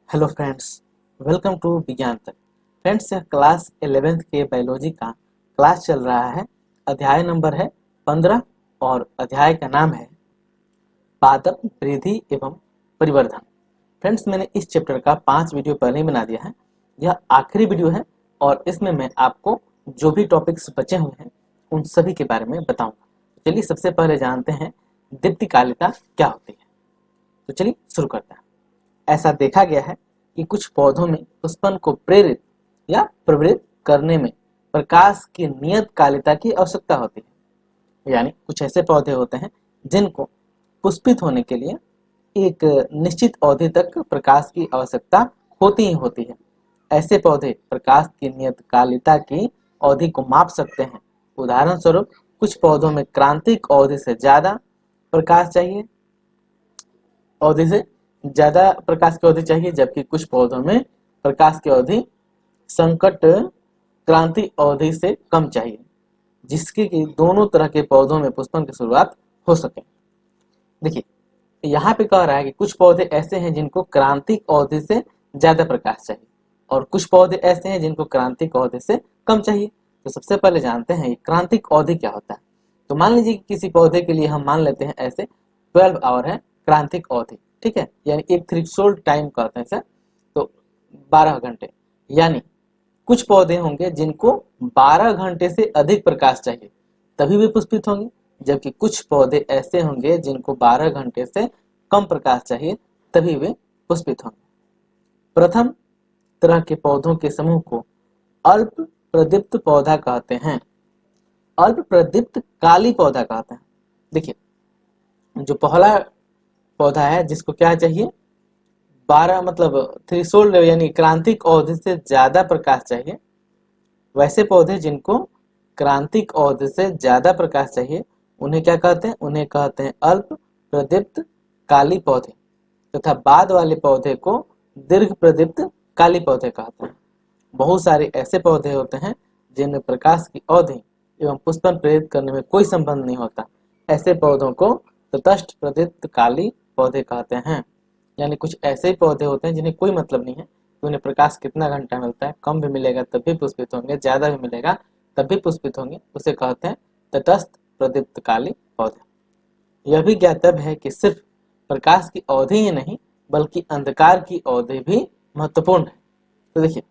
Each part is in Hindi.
हेलो फ्रेंड्स, वेलकम टू विज्ञान तक। फ्रेंड्स, यह क्लास 11th के बायोलॉजी का क्लास चल रहा है। अध्याय नंबर है 15 और अध्याय का नाम है पादप वृद्धि एवं परिवर्धन। फ्रेंड्स, मैंने इस चैप्टर का 5 वीडियो पहले ही बना दिया है। यह आखिरी वीडियो है और इसमें मैं आपको जो भी टॉपिक्स बचे हुए हैं उन सभी के बारे में बताऊंगा। चलिए सबसे पहले जानते हैं दीप्तिकालिता क्या होती है। तो चलिए शुरू करते हैं। ऐसा देखा गया है कि कुछ पौधों में पुष्पन को प्रेरित या प्रवृत्त करने में प्रकाश की नियत कालिता की आवश्यकता होती है। यानी कुछ ऐसे पौधे होते हैं जिनको पुष्पित होने के लिए एक निश्चित अवधि तक प्रकाश की आवश्यकता होती ही होती है। ऐसे पौधे प्रकाश की नियत कालिता की अवधि को माप सकते हैं। उदाहरण स्वरूप कुछ पौधों में क्रांतिक अवधि से ज्यादा प्रकाश चाहिए अवधि से ज्यादा प्रकाश की अवधि चाहिए, जबकि कुछ पौधों में प्रकाश की अवधि संकट क्रांति अवधि से कम चाहिए, जिसके कि दोनों तरह के पौधों में पुष्पन की शुरुआत हो सके। देखिए, यहाँ पे कह रहा है कि कुछ पौधे ऐसे हैं जिनको क्रांतिक अवधि से ज्यादा प्रकाश चाहिए और कुछ पौधे ऐसे हैं जिनको क्रांतिक अवधि से कम चाहिए। तो सबसे पहले जानते हैं क्रांतिक अवधि क्या होता है। तो मान लीजिए कि किसी पौधे के लिए हम मान लेते हैं ऐसे 12 आवर है क्रांतिक अवधि, ठीक है, यानी एक थ्रेशोल्ड टाइम कहते हैं सर। तो 12 घंटे, यानी कुछ पौधे होंगे जिनको 12 घंटे से अधिक प्रकाश चाहिए तभी वे पुष्पित होंगे, जबकि कुछ पौधे ऐसे होंगे जिनको 12 घंटे से कम प्रकाश चाहिए तभी वे पुष्पित होंगे। प्रथम तरह के पौधों के समूह को अल्प प्रदीप्त पौधा कहते हैं। अल्प प्रदीप्त काली पौधा कहते हैं। देखिए, जो पहला पौधा है जिसको क्या चाहिए, 12 मतलब थ्रेशोल्ड यानी क्रांतिक अवधि से ज्यादा प्रकाश चाहिए, वैसे पौधे जिनको क्रांतिक अवधि से ज्यादा प्रकाश चाहिए उन्हें क्या कहते हैं, उन्हें कहते हैं अल्प प्रदीप्त काली पौधे, तथा बाद वाले पौधे को दीर्घ प्रदीप्त काली पौधे कहते हैं। बहुत सारे ऐसे पौधे होते हैं जिनमें प्रकाश की अवधि एवं पुष्पन प्रेरित करने में कोई संबंध नहीं होता। ऐसे पौधों को तटस्थ प्रदीप्त काली पौधे कहते हैं। यानी कुछ ऐसे ही पौधे होते हैं जिन्हें कोई मतलब नहीं है कि उन्हें प्रकाश कितना घंटा मिलता है, कम भी मिलेगा तब भी पुष्पित होंगे, ज्यादा भी मिलेगा तब भी पुष्पित होंगे, उसे कहते हैं तटस्थ प्रदीप्त काली पौधे। यह भी ज्ञातव्य है कि सिर्फ प्रकाश की अवधि ही नहीं बल्कि अंधकार की अवधि भी महत्वपूर्ण है। तो देखिए,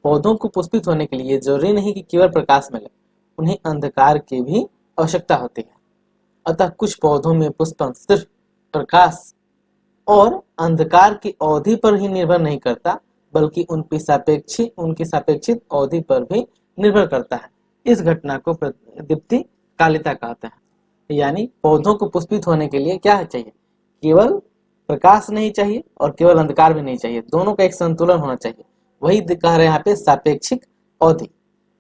पौधों को पुष्पित होने के लिए जरूरी नहीं कि केवल प्रकाश मिले, उन्हें अंधकार की भी आवश्यकता होती है। अतः कुछ पौधों में पुष्पन सिर्फ प्रकाश और अंधकार की अवधि पर ही निर्भर नहीं करता बल्कि उनकी सापेक्षित अवधि पर भी निर्भर करता है। इस घटना को दीप्ति कालिता कहते हैं। यानी पौधों को पुष्पित होने के लिए क्या चाहिए, केवल प्रकाश नहीं चाहिए और केवल अंधकार भी नहीं चाहिए, दोनों का एक संतुलन होना चाहिए। वही कह रहे हैं यहाँ पे सापेक्षिक अवधि,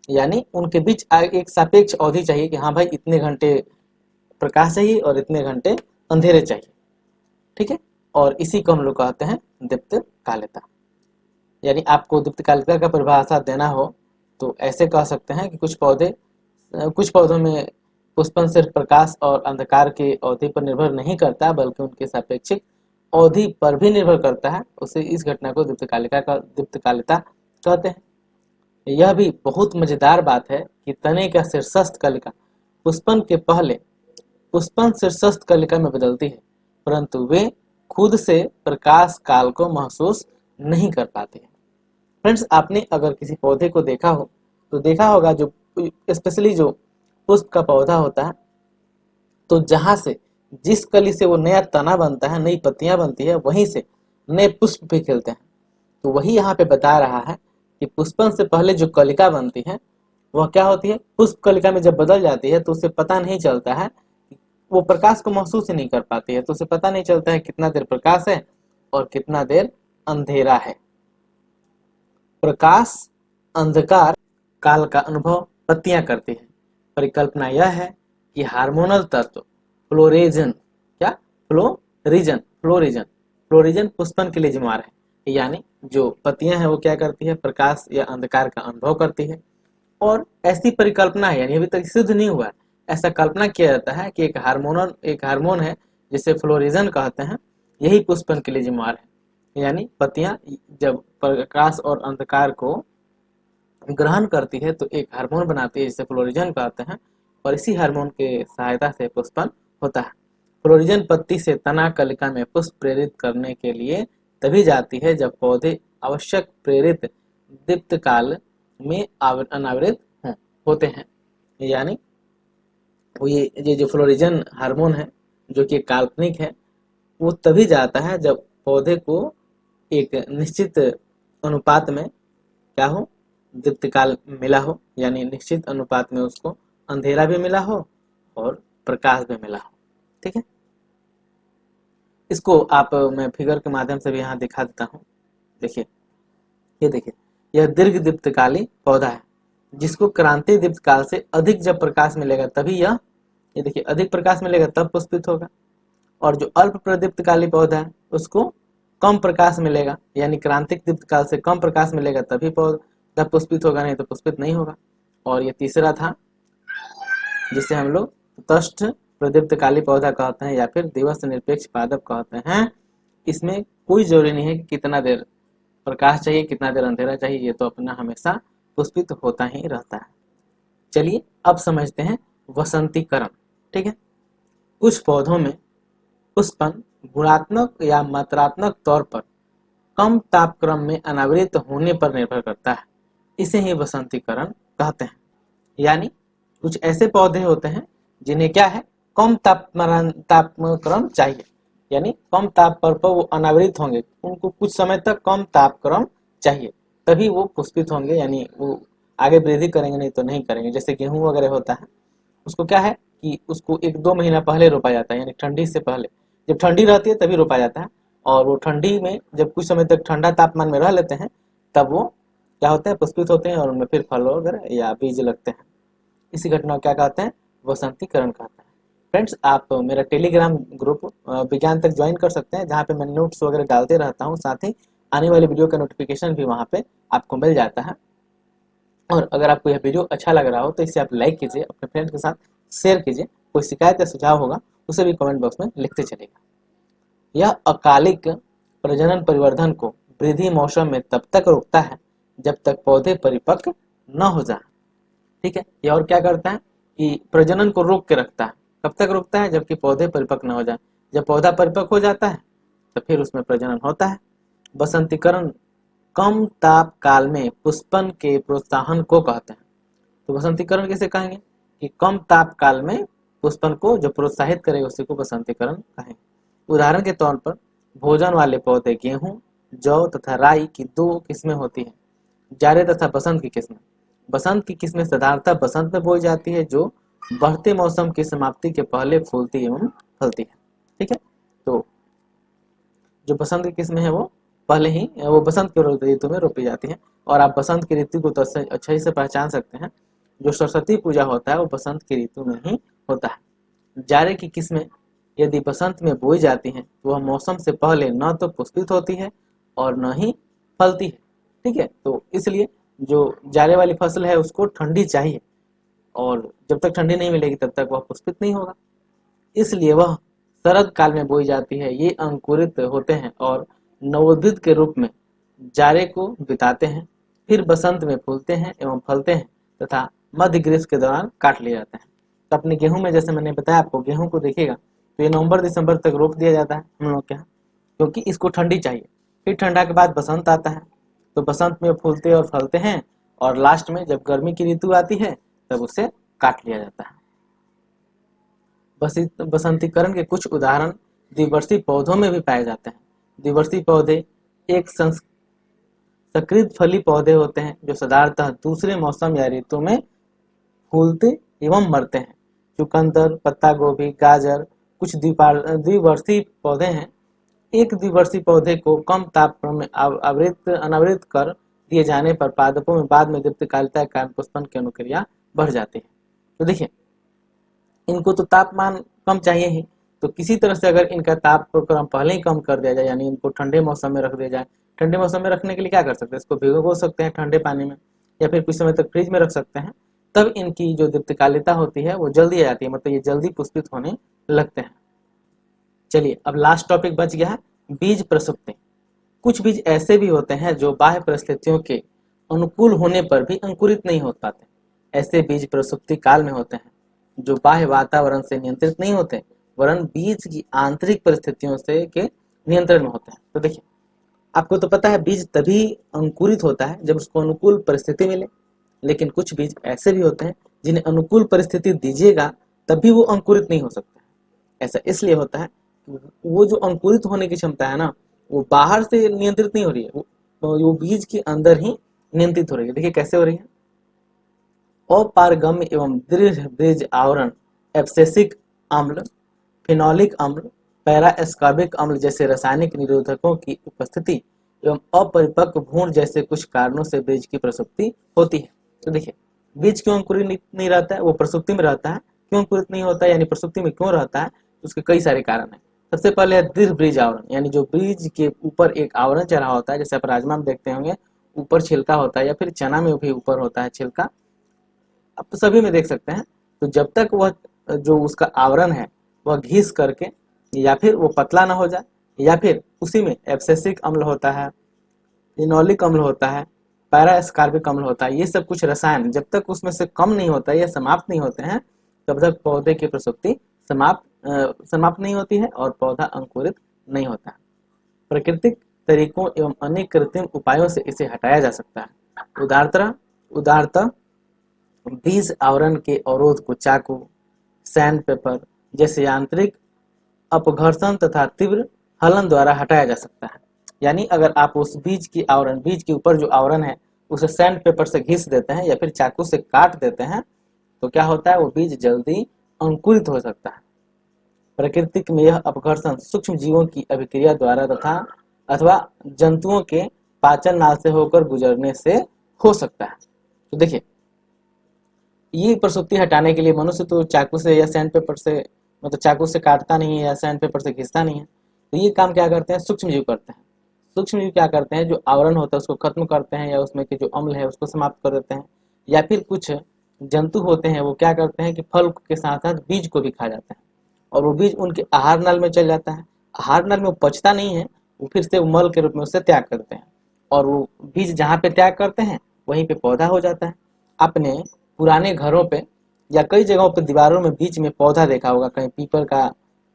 यानी उनके बीच एक सापेक्ष अवधि चाहिए कि हाँ भाई इतने घंटे प्रकाश चाहिए और इतने घंटे अंधेरे चाहिए, ठीक है। और इसी को हम लोग कहते हैं दीप्त कालिता। यानी आपको दीप्त कालिता का परिभाषा देना हो तो ऐसे कह सकते हैं कि कुछ पौधों में पुष्पन सिर्फ प्रकाश और अंधकार की अवधि पर निर्भर नहीं करता बल्कि उनके सापेक्षिक अवधि पर भी निर्भर करता है। उसे इस घटना को दीप्त कालिता कहते हैं। यह भी बहुत मजेदार बात है कि तने का शीर्षस्थ कलिका पुष्पन के पहले पुष्पन शीर्षस्थ कलिका में बदलती है, परंतु वे खुद से प्रकाश काल को महसूस नहीं कर पाते हैं। फ्रेंड्स, आपने अगर किसी पौधे को देखा हो तो देखा होगा जो स्पेशली जो पुष्प का पौधा होता है, तो जहां से जिस कली से वो नया तना बनता है, नई पत्तियां बनती है, वहीं से नए पुष्प भी खिलते हैं। तो वही यहाँ पे बता रहा है कि पुष्पन से पहले जो कलिका बनती है वह क्या होती है, पुष्प कलिका में जब बदल जाती है तो उसे पता नहीं चलता है, वो प्रकाश को महसूस ही नहीं कर पाती है, तो उसे पता नहीं चलता है कितना देर प्रकाश है और कितना देर अंधेरा है। प्रकाश अंधकार काल का अनुभव पत्तियां करती है। परिकल्पना यह है कि हार्मोनल तत्व फ्लोरिजन फ्लोरिजन पुष्पन के लिए जिम्मेदार है। यानी जो पत्तियां हैं वो क्या करती है, प्रकाश या अंधकार का अनुभव करती है। और ऐसी परिकल्पना है, यानी अभी तक सिद्ध नहीं हुआ है, ऐसा कल्पना किया जाता है कि एक हार्मोन है जिसे फ्लोरिजन कहते हैं, यही पुष्पन के लिए जिम्मेदार है। यानी पत्तियां जब प्रकाश और अंधकार को ग्रहण करती है तो एक हार्मोन बनाती है जिसे फ्लोरिजन कहते हैं, और इसी हार्मोन के सहायता से पुष्पन होता है। फ्लोरिजन पत्ती से तना कलिका में पुष्प प्रेरित करने के लिए तभी जाती है जब पौधे आवश्यक प्रेरित दीप्त काल में अनावृत होते हैं। यानी वो ये जो फ्लोरिजन हार्मोन है जो कि काल्पनिक है, वो तभी जाता है जब पौधे को एक निश्चित अनुपात में क्या हो, दीप्त काल मिला हो, यानी निश्चित अनुपात में उसको अंधेरा भी मिला हो और प्रकाश भी मिला हो। ठीक है, इसको आप मैं फिगर के माध्यम से भी यहाँ दिखा देता हूँ। देखिए, ये देखिए, यह दीर्घ दीप्तकाली पौधा है जिसको क्रांति दीप्त काल से अधिक जब प्रकाश मिलेगा तभी ये देखिए अधिक प्रकाश मिलेगा तब पुष्पित होगा, और जो अल्प प्रदीप्तकाली पौधा है उसको कम प्रकाश मिलेगा, यानी क्रांतिक दीप्त काल से कम प्रकाश मिलेगा तभी पौधा पुष्पित होगा, नहीं तो पुष्पित नहीं होगा। और ये तीसरा था जिसे हम लोग तटस्थ प्रदीप्तकाली पौधा कहते हैं या फिर दिवस निरपेक्ष पादप कहते हैं। इसमें कोई जरूरी नहीं है कि कितना देर प्रकाश चाहिए, कितना देर अंधेरा चाहिए, ये तो अपना हमेशा पुष्पित होता ही रहता है। चलिए अब समझते हैं वसंतीकरण। ठीक है, कुछ पौधों में पुष्पन गुणात्मक या मात्रात्मक तौर पर कम तापक्रम में अनावृत होने पर निर्भर करता है, इसे ही वसंतीकरण कहते हैं। यानी कुछ ऐसे पौधे होते हैं जिन्हें क्या है, कम तापक्रम चाहिए, यानी कम ताप पर वो अनावृत होंगे, उनको कुछ समय तक कम तापक्रम चाहिए तभी वो पुष्पित होंगे, यानी वो आगे वृद्धि करेंगे, नहीं तो नहीं करेंगे। जैसे गेहूं वगैरह होता है, उसको क्या है कि उसको 1-2 महीना पहले रोपा जाता है, यानी ठंडी से पहले, जब ठंडी रहती है तभी रोपा जाता है, और वो ठंडी में जब कुछ समय तक ठंडा तापमान में रह लेते हैं तब वो क्या होते हैं, पुष्पित होते हैं और उनमें फिर फल वगैरह या बीज लगते हैं। इसी घटना को क्या कहते हैं, वसंतीकरण कहते हैं। फ्रेंड्स, आप मेरा टेलीग्राम ग्रुप विज्ञान तक ज्वाइन कर सकते हैं, जहाँ पे मैं नोट्स वगैरह डालते रहता हूँ, साथ ही आने वाली वीडियो का नोटिफिकेशन भी वहाँ पे आपको मिल जाता है। और अगर आपको यह वीडियो अच्छा लग रहा हो तो इसे आप लाइक कीजिए, अपने फ्रेंड्स के साथ शेयर कीजिए। कोई शिकायत या सुझाव होगा उसे भी कमेंट बॉक्स में लिखते चलेगा। यह अकालिक प्रजनन परिवर्धन को वृद्धि मौसम में तब तक रोकता है जब तक पौधे परिपक्व न हो जाए। ठीक है, यह और क्या करता है कि प्रजनन को रोक के रखता है। कब तक रोकता है, जबकि पौधे परिपक्व न हो जाए। जब पौधा परिपक्व हो जाता है तो फिर उसमें प्रजनन होता है। बसंतीकरण कम ताप काल में पुष्पन के प्रोत्साहन को कहते हैं। तो बसंतीकरण किसे कहेंगे कि कम ताप काल में पुष्पन को जो प्रोत्साहित करेगा उसी को बसंतीकरण कहेंगे। उदाहरण के तौर पर भोजन वाले पौधे गेहूं, जौ तथा राई की 2 किस्में होती हैं, जाड़े तथा बसंत की किस्में। बसंत की किस्में साधारणतः बसंत में बोई जाती है, जो बढ़ते मौसम की समाप्ति के पहले फूलती एवं फलती है। ठीक है, तो जो बसंत की किस्में है वो पहले ही वो बसंत के ऋतु में रोपी जाती है। और आप बसंत की ऋतु को तो अच्छे से पहचान सकते हैं, जो सरस्वती पूजा होता है वो बसंत की ऋतु में ही होता है। जाड़े की किस्में यदि बसंत में बोई जाती हैं तो वह मौसम से पहले न तो पुष्पित होती है और न ही फलती है। ठीक है, तो इसलिए जो जाड़े वाली फसल है उसको ठंडी चाहिए, और जब तक ठंडी नहीं मिलेगी तब तक वह पुष्पित नहीं होगा, इसलिए वह शरद काल में बोई जाती है। ये अंकुरित होते हैं और नवोदित के रूप में जाड़े को बिताते हैं, फिर बसंत में फूलते हैं एवं फलते हैं तथा मध्य ग्रीष्म के दौरान काट लिए जाते हैं। तो अपने गेहूं में जैसे मैंने बताया आपको, गेहूं को देखिएगा तो ये नवंबर दिसंबर तक रोक दिया जाता है हम लोग के यहाँ, क्योंकि इसको ठंडी चाहिए। फिर ठंडा के बाद बसंत आता है, तो बसंत में फूलते और फलते हैं, और लास्ट में जब गर्मी की ऋतु आती है तब उसे काट लिया जाता है। बसंतीकरण के कुछ उदाहरण द्विवर्षी पौधों में भी पाए जाते हैं। द्विवर्षी पौधे एक सकृत फली पौधे होते हैं जो साधारणतः दूसरे मौसम या ऋतु में फूलते एवं मरते हैं। चुकंदर, पत्ता गोभी, गाजर कुछ द्विवर्षी पौधे हैं। एक द्विवर्षी पौधे को कम तापक्रम में अनावृत कर दिए जाने पर पादपों में बाद में दीप्तकालिता के कारण पुष्पन की अनुक्रिया बढ़ जाती है। तो देखिए, इनको तो तापमान कम चाहिए ही, तो किसी तरह से अगर इनका तापक्रम पहले ही कम कर दिया जाए, यानी इनको ठंडे मौसम में रख दिया जाए। ठंडे मौसम में रखने के लिए क्या कर सकते हैं, इसको भिगो सकते हैं ठंडे पानी में, या फिर कुछ समय तक फ्रिज में रख सकते हैं। तब इनकी जो दीप्तकालिता होती है वो जल्दी आ जाती है, मतलब ये जल्दी पुष्पित होने लगते हैं। चलिए अब लास्ट टॉपिक बच गया है बीज प्रसुप्ति। कुछ बीज ऐसे भी होते हैं जो बाह्य परिस्थितियों के अनुकूल होने पर भी अंकुरित नहीं हो पाते। ऐसे बीज प्रसुप्ति काल में होते हैं जो बाह्य वातावरण से नियंत्रित नहीं होते, वरन बीज की आंतरिक परिस्थितियों से के नियंत्रण में होते हैं। तो देखिए, आपको तो पता है बीज तभी अंकुरित होता है जब उसको अनुकूल परिस्थिति मिले, लेकिन कुछ बीज ऐसे भी होते हैं जिन्हें अनुकूल परिस्थिति दीजिएगा तब भी वो अंकुरित नहीं हो सकते। ऐसा इसलिए होता है कि वो जो अंकुरित होने की क्षमता है ना, वो बाहर से नियंत्रित नहीं हो रही है, वो बीज के अंदर ही नियंत्रित हो रही है। देखिए कैसे हो रही है। अपारगम्य एवं दृढ़ बीज आवरण एब्सेसिक अम्ल, फिनोलिक अम्ल, पैराएस्कॉर्बिक अम्ल जैसे रासायनिक निरोधकों की उपस्थिति एवं अपरिपक्व भ्रूण जैसे कुछ कारणों से बीज की प्रसुप्ति होती है। तो देखिए, बीज क्यों अंकुरित नहीं रहता है, वो प्रसुप्ति में रहता है। क्यों अंकुरित नहीं होता है यानी प्रसुप्ति में क्यों रहता है, उसके कई सारे कारण हैं। सबसे पहले है दृढ़ बीज आवरण, यानी जो बीज के ऊपर एक आवरण चढ़ा होता है, जैसे आप राजमा में देखते होंगे ऊपर छिलका होता है, या फिर चना में भी ऊपर होता है छिलका, आप तो सभी में देख सकते हैं। तो जब तक वह जो उसका आवरण है वह घिस करके या फिर वो पतला ना हो जाए, या फिर उसी में एब्सेसिक अम्ल होता है, लिनोलिक अम्ल होता है, पैराएस्कॉर्बिक अम्ल होता है, ये सब कुछ रसायन जब तक उसमें से कम नहीं होता है या समाप्त नहीं होते हैं, तब तक पौधे की प्रसुप्ति समाप्त नहीं होती है और पौधा अंकुरित नहीं होता है। प्राकृतिक तरीकों एवं अन्य कृत्रिम उपायों से इसे हटाया जा सकता है। उदाहरणतः बीज आवरण के अवरोध को चाकू, सैंड पेपर जैसे यांत्रिक अपघर्षण तथा तीव्र हलन द्वारा हटाया जा सकता है। यानी अगर आप उस बीज के ऊपर जो आवरण है उसे सैंड पेपर से घिस देते हैं या फिर चाकू से काट देते हैं, तो क्या होता है, वो बीज जल्दी अंकुरित हो सकता है। प्रकृति में यह अपघर्षण सूक्ष्म जीवों की अभिक्रिया द्वारा तथा अथवा जंतुओं के पाचन नाल से होकर गुजरने से हो सकता है। तो देखिए, ये प्रसुप्ति हटाने के लिए मनुष्य तो चाकू से या सैंड पेपर से, मतलब चाकू से काटता नहीं है या सैंड पेपर से घिसता नहीं है। तो ये काम क्या करते हैं, सूक्ष्म जीव करते हैं। सूक्ष्म जीव क्या करते हैं, जो आवरण होता है उसको खत्म करते हैं या उसमें के जो अम्ल है उसको समाप्त कर देते हैं। या फिर कुछ जंतु होते हैं वो क्या करते हैं कि फल के साथ साथ बीज को भी खा जाते हैं, और वो बीज उनके आहार नल में चल जाता है। आहार नल में वो पचता नहीं है, वो फिर से मल के रूप में उससे त्याग करते हैं, और वो बीज जहाँ पे त्याग करते हैं वहीं पे पौधा हो जाता है। आपने पुराने घरों पे या कई जगहों पे दीवारों में बीच में पौधा देखा होगा, कहीं पीपल का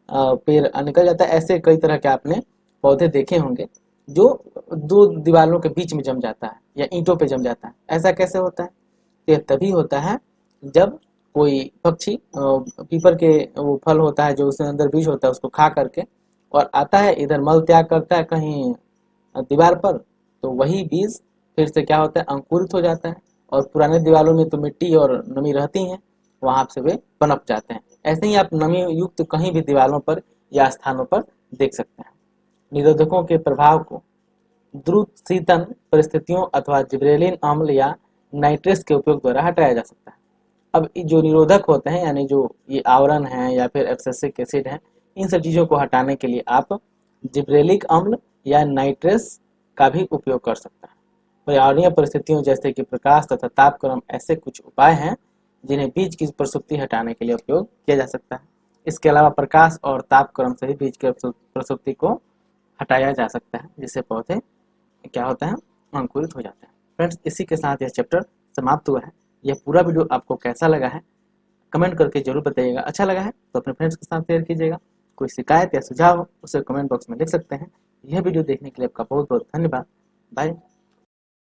पेड़ निकल जाता है, ऐसे कई तरह के आपने पौधे देखे होंगे जो दो दीवारों के बीच में जम जाता है या ईंटों पे जम जाता है। ऐसा कैसे होता है, यह तभी होता है जब कोई पक्षी पीपल के वो फल होता है जो उसके अंदर बीज होता है उसको खा करके और आता है, इधर मल त्याग करता है कहीं दीवार पर, तो वही बीज फिर से क्या होता है, अंकुरित हो जाता है। और पुराने दीवारों में तो मिट्टी और नमी रहती है, वहां से वे पनप जाते हैं। ऐसे ही आप नमी युक्त कहीं भी दीवारों पर या स्थानों पर देख सकते हैं। निरोधकों के प्रभाव को द्रुत शीतन परिस्थितियों अथवा जिब्रेलिन अम्ल या नाइट्रेस के उपयोग द्वारा हटाया जा सकता है। अब जो निरोधक होते हैं, यानी जो ये आवरण है या फिर एब्सेसिक एसिड है, इन सब चीजों को हटाने के लिए आप जिब्रेलिक अम्ल या नाइट्रेस का भी उपयोग कर सकते हैं। पर्यावरणीय परिस्थितियों जैसे कि प्रकाश तथा तापक्रम ऐसे कुछ उपाय हैं जिन्हें बीज की प्रसुप्ति हटाने के लिए उपयोग किया जा सकता है। इसके अलावा प्रकाश और तापक्रम से ही बीज की प्रसुप्ति को हटाया जा सकता है, जिससे पौधे क्या होता है, अंकुरित हो जाते हैं। फ्रेंड्स, इसी के साथ यह चैप्टर समाप्त हुआ है। यह पूरा वीडियो आपको कैसा लगा है कमेंट करके जरूर बताइएगा। अच्छा लगा है तो अपने फ्रेंड्स के साथ शेयर कीजिएगा। कोई शिकायत या सुझाव हो उसे कमेंट बॉक्स में लिख सकते हैं। यह वीडियो देखने के लिए आपका बहुत बहुत धन्यवाद। बाय।